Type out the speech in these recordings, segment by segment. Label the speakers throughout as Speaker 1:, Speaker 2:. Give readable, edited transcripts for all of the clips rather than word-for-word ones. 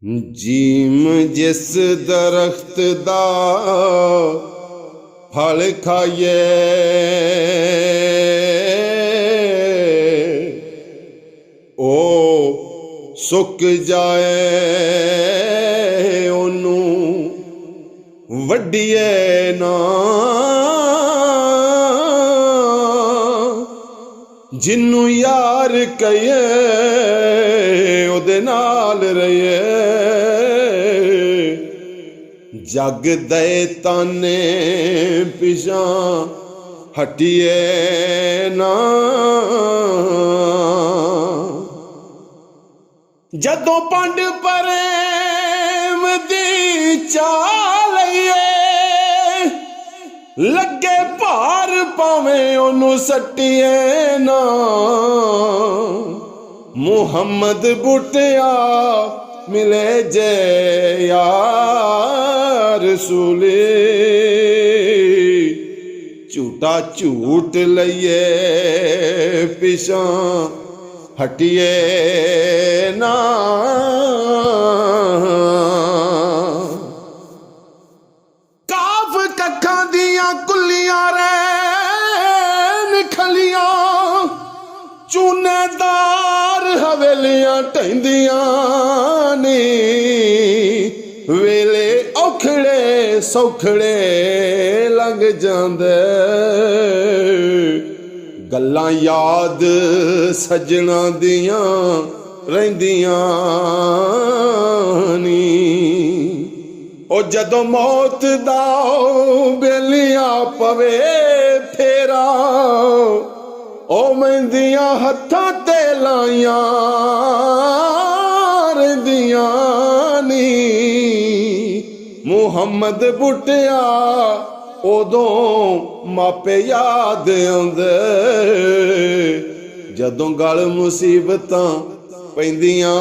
Speaker 1: Gym ਜਿਸ ਦਰਖਤ ਦਾ ਫਲ ਖਾਈਏ ਉਹ ਸੁੱਕ ਜਾਏ, ਉਹਨੂੰ ਵੱਢੀਏ ਨਾ। ਜਿਹਨੂੰ ਯਾਰ ਕਹੀਏ ਉਹਦੇ ਨਾਲ ਰਹੀਏ। ਜਗ ਦੇ ਤਾਨੇ ਪਿਛਾਂ ਹਟੀਏ ਨਾ। ਜਦੋਂ ਪੰਡ ਪ੍ਰੇਮ ਦੀ ਚਾਹ ਲਈਏ, ਲੱਗੇ ਭਾਰ ਭਾਵੇਂ ਉਹਨੂੰ ਸੱਟੀਏ ਨਾ। ਮੁਹੰਮਦ ਬੁੱਟਿਆ ਮਿਲੇ ਜੇ ਯਾਰ ਰਸੂਲੇ, ਝੂਟਾ ਝੂਟ ਲਈਏ ਪਿਛਾਂ ਹਟੀਏ ਨਾ। ਕਾਫ ਕੱਖਾਂ ਦੀਆਂ ਕੁੱਲੀਆਂ ਰੈਣ ਖਲੀਆਂ, ਚੂਨੇਦਾਰ ਹਵੇਲੀਆਂ ਢਹਿੰਦੀਆਂ ਨੀ। ਵੇਲੇ ਔਖੜੇ ਸੌਖੜੇ ਲੰਘ ਜਾਂਦੇ, ਗੱਲਾਂ ਯਾਦ ਸੱਜਣਾ ਦੀਆਂ ਰਹਿੰਦੀਆਂ ਨੀ। ਉਹ ਜਦੋਂ ਮੌਤ ਦਾ ਬੇਲੀਆਂ ਪਵੇ ਫੇਰਾ, ਉਹ ਮਹਿੰਦੀਆਂ ਹੱਥਾਂ ਤੇ ਲਾਈਆਂ ਰਹਿੰਦੀਆਂ ਨੀ। ਮੁਹੰਮਦ ਬੁੱਟਿਆ ਉਦੋਂ ਮਾਪੇ ਯਾਦ ਆਉਂਦੇ, ਜਦੋਂ ਗਲ ਮੁਸੀਬਤਾਂ ਪੈਂਦੀਆਂ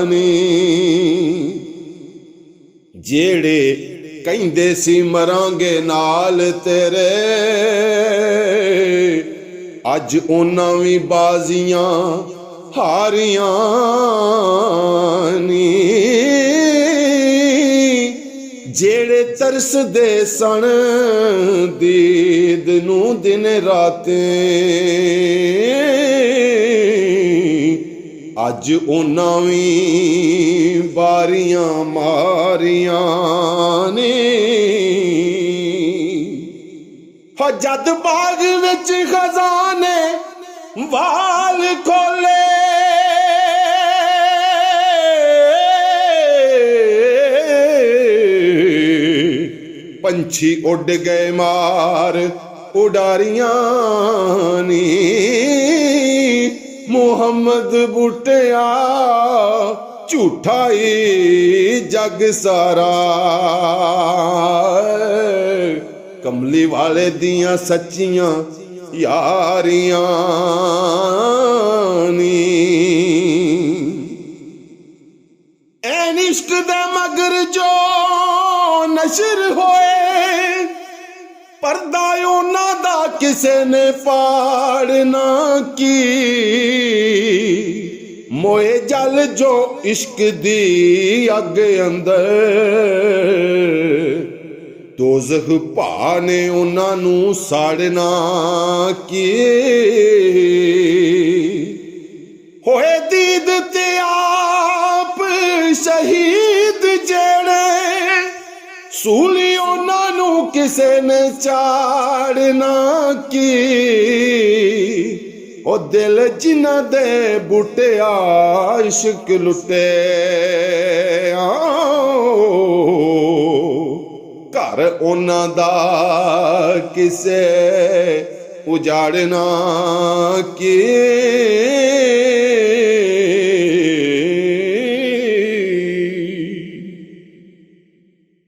Speaker 1: ਨੀ। ਜਿਹੜੇ ਕਹਿੰਦੇ ਸੀ ਮਰਾਂਗੇ ਨਾਲ ਤੇਰੇ, ਅੱਜ ਉਹਨਾਂ ਵੀ ਬਾਜ਼ੀਆਂ ਹਾਰੀਆਂ ਨੀ। ਜਿਹੜੇ ਤਰਸਦੇ ਸਨ ਦੀਦ ਨੂੰ ਦਿਨ ਰਾਤੇ, ਅੱਜ ਉਹਨਾਂ ਵੀ ਬਾਰੀਆਂ ਮਾਰੀਆਂ ਨੇ। ਹੋ ਜਦ ਬਾਗ ਵਿੱਚ ਖਜ਼ਾਨੇ ਵਾਲ ਖੋਲੇ, ਪੰਛੀ ਉੱਡ ਗਏ ਮਾਰ ਉਡਾਰੀਆਂ ਨੀ। ਮੁਹੰਮਦ ਬੁੱਟਿਆ ਝੂਠਾ ਈ ਜਗ ਸਾਰਾ, ਕਮਲੀ ਵਾਲੇ ਦੀਆਂ ਸੱਚੀਆਂ ਯਾਰੀਆਂ ਨੀ। ਐਨ ਇਸ਼ਕ ਦੇ ਮਗਰ ਜੋ ਨਸ਼ਰ ਹੋਏ, ਪਰਦਾ ਉਹਨਾਂ ਦਾ ਕਿਸੇ ਨੇ ਪਾੜਨਾ ਕੀ। ਮੋਏ ਜਲ ਜੋ ਇਸ਼ਕ ਦੀ ਅੱਗ ਅੰਦਰ, ਦੋਜ਼ਖ ਭਾ ਨੇ ਉਹਨਾਂ ਨੂੰ ਸਾੜਨਾ ਕੀ। ਹੋਏ ਦੀਦ ਤੇ ਆਪ ਸ਼ਹੀਦ ਜਿਹੜੇ, ਸੂਲੀ ਉਹਨਾਂ ਨੂੰ ਕਿਸੇ ਨੇ ਚਾੜਨਾ ਕੀ। ਉਹ ਦਿਲ ਜਿਨ੍ਹਾਂ ਦੇ ਬੁੱਟਿਆ ਇਸ਼ਕ ਲੁੱਟੇ, ਘਰ ਉਹਨਾਂ ਦਾ ਕਿਸੇ ਉਜਾੜਨਾ ਕੀ।